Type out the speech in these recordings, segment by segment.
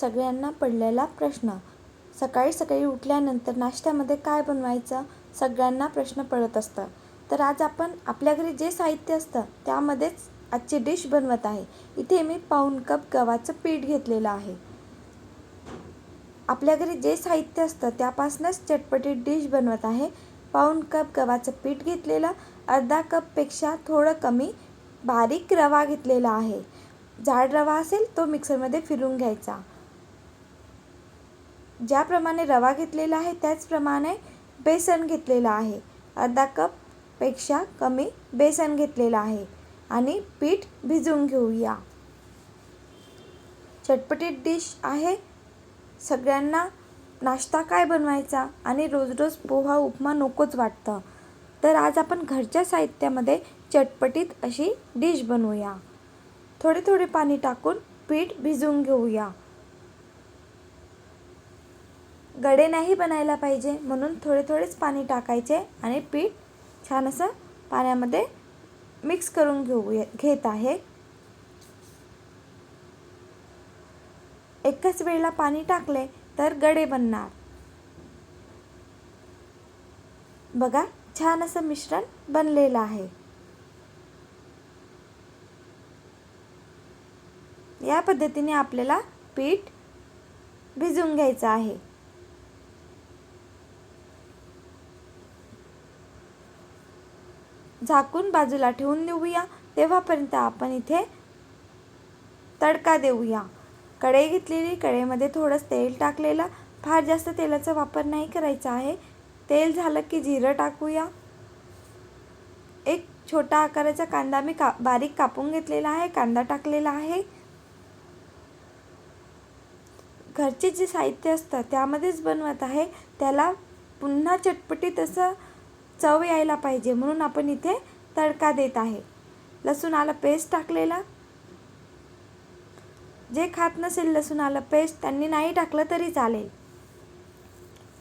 सगळ्यांना पडलेला प्रश्न. सकाळी सकाळी उठल्यानंतर नाश्त्यामध्ये काय बनवायचं सगळ्यांना प्रश्न पडत असतं. तर आज आपण आपल्या घरी जे साहित्य असतं त्यामध्येच आजची डिश बनवत आहे. इथे मी पाऊण कप गव्हाचं पीठ घेतलेलं आहे. आपल्या घरी जे साहित्य असतं त्यापासूनच चटपटीत डिश बनवत आहे. पाऊण कप गव्हाचं पीठ घेतलेलं, अर्धा कपपेक्षा थोडं कमी बारीक रवा घेतलेला आहे. जाड रवा असेल तो मिक्सरमध्ये फिरून घ्यायचा. ज्याप्रमाणे रवा घेतलेला आहे त्याचप्रमाणे बेसन घेतलेलं आहे. अर्धा कपपेक्षा कमी बेसन घेतलेलं आहे आणि पीठ भिजवून घेऊया. चटपटीत डिश आहे. सगळ्यांना नाश्ता काय बनवायचा आणि रोज रोज पोहा उपमा नकोच वाटतं. तर आज आपण घरच्या साहित्यामध्ये चटपटीत अशी डिश बनवूया. थोडे थोडे पाणी टाकून पीठ भिजवून घेऊया. गडे नाही बनायला पाहिजे म्हणून थोडे थोडेच पाणी टाकायचे आणि पीठ छान असं पाण्यामध्ये मिक्स करून घेत आहे. एकाच वेळेला पाणी टाकले तर गडे बनणार. बघा छान असं मिश्रण बनलेलं आहे. या पद्धतीने आपल्याला पीठ भिजवून घ्यायचं आहे. झाकून बाजूला ठेवून देऊया. तेव्हापर्यंत आपण इथे तडका देऊया. कढई घेतलेली, कढईमध्ये थोडंसं तेल टाकलेलं. फार जास्त तेलाचा वापर नाही करायचा आहे. तेल झालं की जिरं टाकूया. एक छोटा आकाराचा कांदा मी बारीक कापून घेतलेला आहे, कांदा टाकलेला आहे. घरचे जे साहित्य असतं त्यामध्येच बनवत आहे. त्याला पुन्हा चटपटीत असं चव यायला पाहिजे म्हणून आपण इथे तडका देत आहे. लसूण आलं पेस्ट टाकलेला. जे खात नसेल लसूण आलं पेस्ट त्यांनी नाही टाकलं तरी चालेल.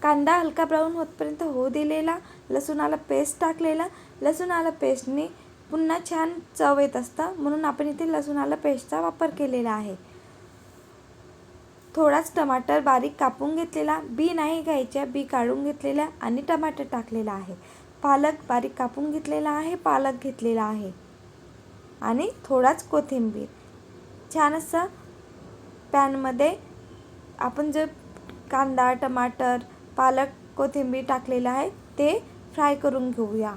कांदा हलका ब्राऊन होतपर्यंत होऊ दिलेला. लसूण आलं पेस्ट टाकलेला. लसूण आलं पेस्टने पुन्हा छान चव येत असतं म्हणून आपण इथे लसूण आलं पेस्टचा वापर केलेला आहे. थोडाच टमाटर बारीक कापून घेतलेला, बी नाही घ्यायच्या, बी काढून घेतलेल्या आणि टमाटर टाकलेला आहे. पालक बारीक कापून घेतलेला आहे, पालक घेतलेला आहे आणि थोडाच कोथिंबीर. छान असं पॅनमध्ये आपण जे कांदा टमाटर पालक कोथिंबीर टाकलेलं आहे ते फ्राय करून घेऊया.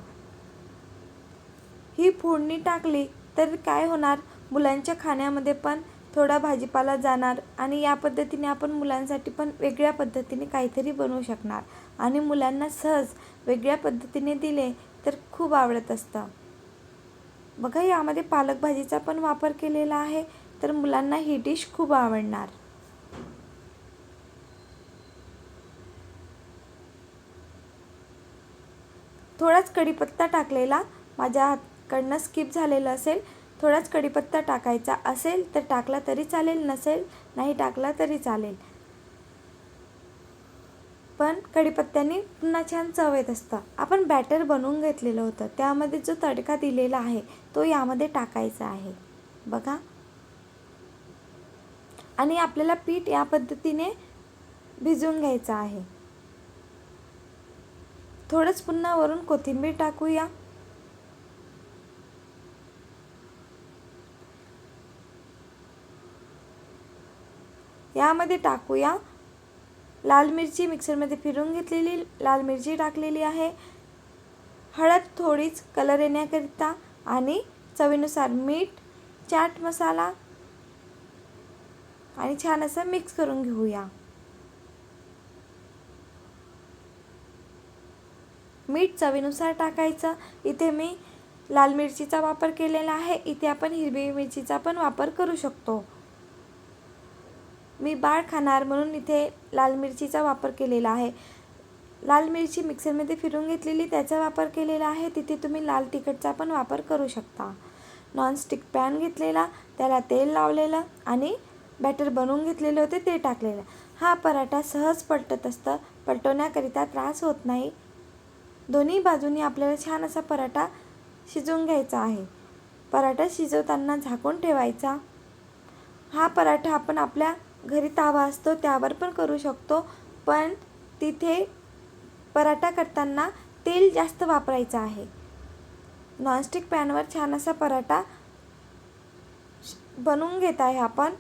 ही फोडणी टाकली तर काय होणार, मुलांच्या खाण्यामध्ये पण थोडा भाजीपाला जाणार आणि या पद्धतीने आपण मुलांसाठी पण वेगळ्या पद्धतीने काहीतरी बनवू शकणार आणि मुलांना सहज वेगळ्या पद्धतीने दिले तर खूप आवडत असतं. बघा यामध्ये पालक भाजीचा पण वापर केलेला आहे तर मुलांना ही डिश खूप आवडणार. थोडाच कढीपत्ता टाकलेला, माझ्या हातकडनं स्किप झालेलं असेल. थोडाच कढीपत्ता टाकायचा असेल तर टाकला तरी चालेल, नसेल नाही टाकला तरी चालेल. पण कढीपत्त्याने पुन्हा छान चव येत असतं. आपण बॅटर बनवून घेतलेलं होतं त्यामध्ये जो तडका दिलेला आहे तो यामध्ये टाकायचा आहे. बघा आणि आपल्याला पीठ या पद्धतीने भिजवून घ्यायचं आहे. थोडंच पुन्हा वरून कोथिंबीर टाकूया. यामध्ये टाकूया लाल मिरची, मिक्सरमध्ये फिरवून घेतलेली लाल मिरची टाकलेली आहे. हळद थोडीच कलर येण्याकरिता आणि चवीनुसार मीठ, चाट मसाला आणि छान असं मिक्स करून घेऊया. मीठ चवीनुसार टाकायचं. इथे मी लाल मिरचीचा वापर केलेला आहे. इथे आपण हिरवी मिरचीचा पण वापर करू शकतो. मी बाळ खाणार म्हणून इथे लाल मिरचीचा वापर केलेला आहे. लाल मिरची मिक्सरमध्ये फिरवून घेतलेली त्याचा वापर केलेला आहे. तिथे तुम्ही लाल तिखटचा पण वापर करू शकता. नॉनस्टिक पॅन घेतलेला, त्याला तेल लावलेलं आणि बॅटर बनवून घेतलेले होते ते टाकलेलं. हा पराठा सहज पलटत असतं, पलटवण्याकरिता त्रास होत नाही. दोन्ही बाजूनी आपल्याला छान असा पराठा शिजवून घ्यायचा आहे. पराठा शिजवताना झाकून ठेवायचा. हा पराठा आपण आपल्या घरी तवा असतो त्यावर पण करू शकतो, पण तिथे पराठा करताना तेल जास्त वापरायचं आहे. नॉनस्टिक पॅनवर छान असा पराठा बनवून घेत आहे आपण.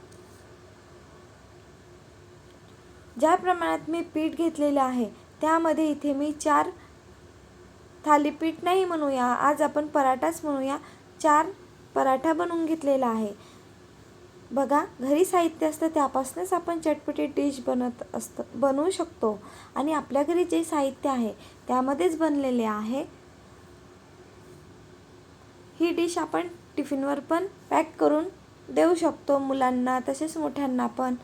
ज्या प्रमाणात मी पीठ घेतलेलं आहे त्यामध्ये इथे मी 4 थालीपीठ नाही म्हणूया, आज आपण पराठाच म्हणूया, 4 पराठा बनवून घेतलेला आहे. बघा, घरी साहित्य असतं त्यापासूनच आपण चटपटीत डिश बनवू शकतो आणि आपल्या घरी जे साहित्य आहे त्यामध्येच बनलेले आहे. ही डिश आपण टिफिनवर पण पॅक करून देऊ शकतो, मुलांना तसेच मोठ्यांना पण.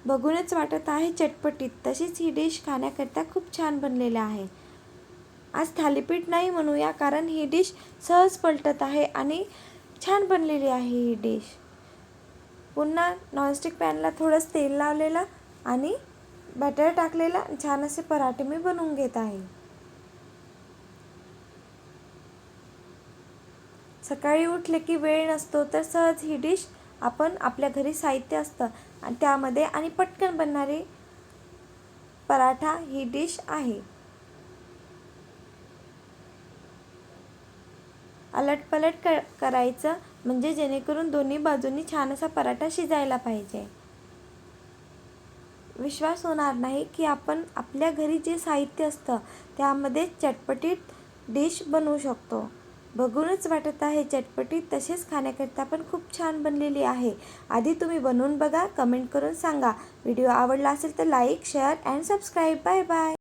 बघूनच वाटत आहे चटपटीत, तशीच ही डिश खाण्याकरता खूप छान बनलेली आहे. आज थालीपीठ नाही म्हणूया, कारण ही डिश सहज पलटत आहे आणि छान बनलेली आहे ही डिश. पुन्हा नॉनस्टिक पॅनला थोडंसं तेल लावलेलं आणि बटर टाकलेलं, छान असे पराठे मी बनवून घेत आहे. सकाळी उठले की वेळ नसतो तर सहज ही डिश आपण आपल्या घरी साहित्य असतं आणि त्यामध्ये आणि पटकन बनणारी पराठा ही डिश आहे. अलटपलट करायचं म्हणजे जेणेकरून दोन्ही बाजूंनी छान असा पराठा शिजायला पाहिजे. विश्वास होणार नाही की आपण आपल्या घरी जे साहित्य असतं त्यामध्ये चटपटीत डिश बनवू शकतो. बघूनच वाटत आहे चटपटीत, तसेच खाण्याकरता पण खूप छान बनलेली आहे. आधी तुम्ही बनवून बघा, कमेंट करून सांगा. व्हिडिओ आवडला असेल तर like, share and subscribe. Bye bye.